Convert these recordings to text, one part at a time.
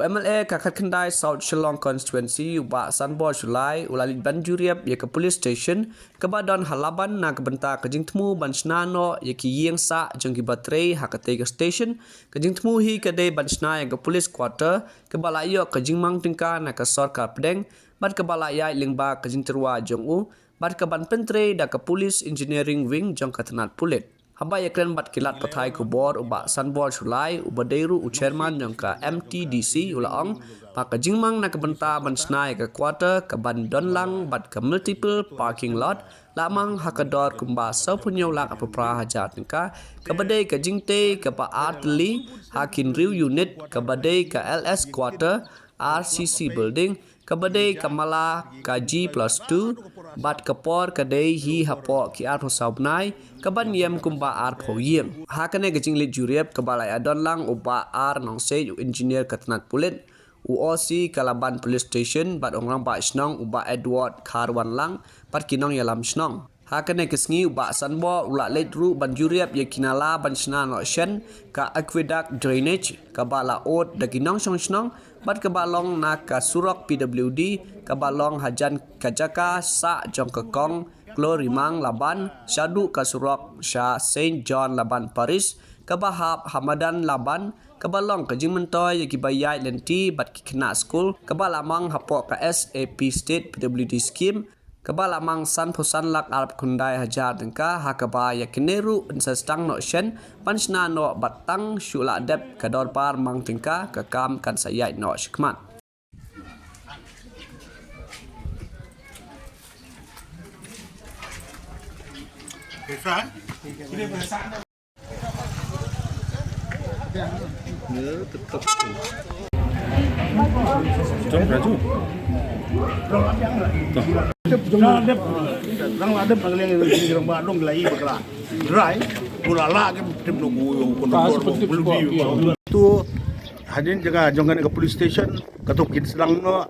MLA Kakat Kendai South Shillong Constituency Ubak Sanbor Shulai Ulalit Banjuriap ya ke police station ke badan halaban na kebentar kejing temu bansna no ya ki yeng sa jengki baterai hakate ke station kejing temu hi kedai bansna ya ke police quarter ke balayo kejing mang tingka na ke sarkar pedeng bad ke balaya lingba kejing terwa jongu bad ke ban pentre da ke police engineering wing jong katanat pulit Habai yakren bat kilat pathai ku bor ubak Sanbor Shulai ubadeiru u chairman yang ka MTDC ulaong paka jingmang na kebenta bansnai ke quarter ke ban donlang bat ke multiple parking lot lamang hakador kumba sepunyo lak apapra hajat ningka ke badai ke jingte ke pa artli hakin riu unit ke badai ke LS quarter RCC building ke badai ke mala ke G+2 bat ke por ke dei hi hapo ki ar hosabnai ke ban yem kumba ar phoyem hakane ke jinglit juriep ke balai adon lang uba ar nong se engineer katnat pulit UOC Kalaban Police Station bat ongrang ba snong uba Edward Karwan lang bat kinong yalam snong hakane ke sngi uba Sanbo ula ledru ban juriep ye kinala ban sna no shen ka aqueduct drainage ke bala ot da kinong snong bat ke balong na ka surok PWD ke balong hajan kajaka sa jong ke kong Glorimang Laban Syadu ke surok Shah Saint John Laban Paris ke bahab Hamadan Laban ke balong ke jing mentoy ye ki bayai lenti bat ki kena school ke balamang hapok ke SAP State PWD scheme ke balamang san posan lak Arab Kundai hajar dengka hakaba ya kineru insestang no shen pansna no batang syula dep ke dor par mang tingka ke kam kan sayai no shikmat Tu hadin jaga jongan ke police station katuk kit sedang no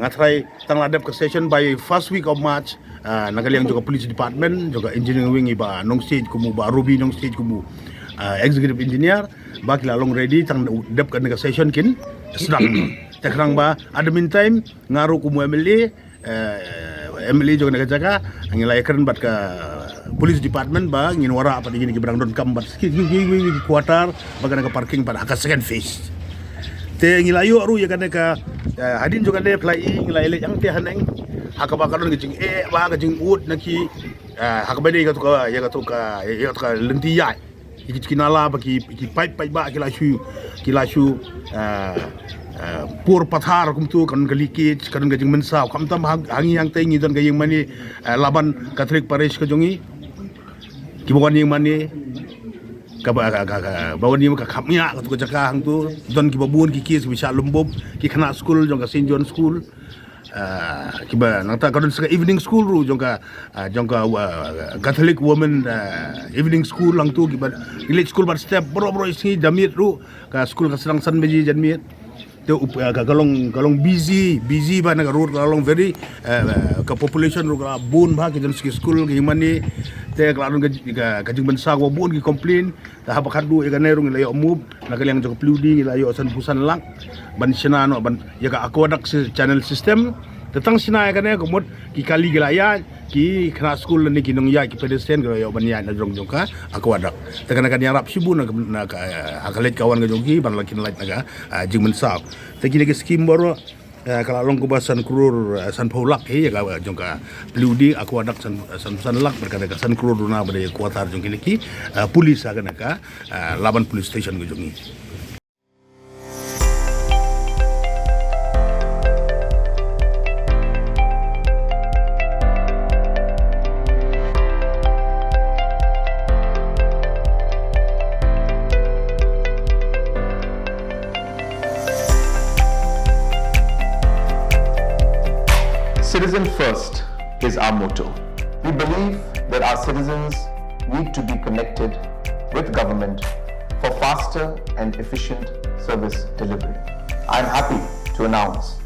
ngatrai tang ladap ke station by first week of March nagaliang juga police department juga engineering wing iba nong stage kumu ba Ruby nong stage kumu executive engineer ba kilalong ready tang dap ke station kin sedang takrang ba ada meantime ngaru kumu MLA juga jaga ngilai keren bat ke police department ba ngin wara apa digini ki berang don kambat ki quarter bagan ke parking pada hak second phase te ngilayo aru ya kan ka hadin juga de fly ngilai le yang te haneng hak bakadon ngicing ba ngicing ud naki hak bade ka to ka lenti ya ki kinala ba ki pipe ba kilashu pur pathar kumtu kan galikit kan gajing mensa kam tam hangi yang tengi don gayeng mani laban katrik parish ka jongi kibawan yang mani ka bawan yang ka khamya ka jaka hang tu don kibabun ki bisa lumbob ki khana school jong ka St John school kiba nangta kadon sa evening school ru jong ka Catholic woman evening school lang tu kiba village school bar step bro isi jamit ru ka school ka serang san beji jamit tu kalong busy ba na road kalong very ka population ru ka bun ba ki school ki mani te kalong ka jing bansa ko bun ki complain ta habakat du ya kanero ngilayo move na kaliang jong pludi ngilayo san pusan lang ban sinano ban ya ka aqueduct channel system tetang sinaya kanaya kumot ki kali gilaya ki kena school ni kinong ya ki pedestrian ko ban ya na jong ka aqueduct te kana kan yarap sibu na akalet kawan ga jogi ban lakin light naga jing bansa te kini ke scheme boro kalau long kubasan krur san paulak ya ka jong ka pludi aqueduct san lak berkata ka san krur na bade kuatar jong kini ki polis agana ka laban police station go jongi Citizen first is our motto. We believe that our citizens need to be connected with government for faster and efficient service delivery. I am happy to announce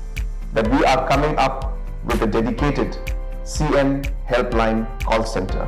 that we are coming up with a dedicated CM helpline call center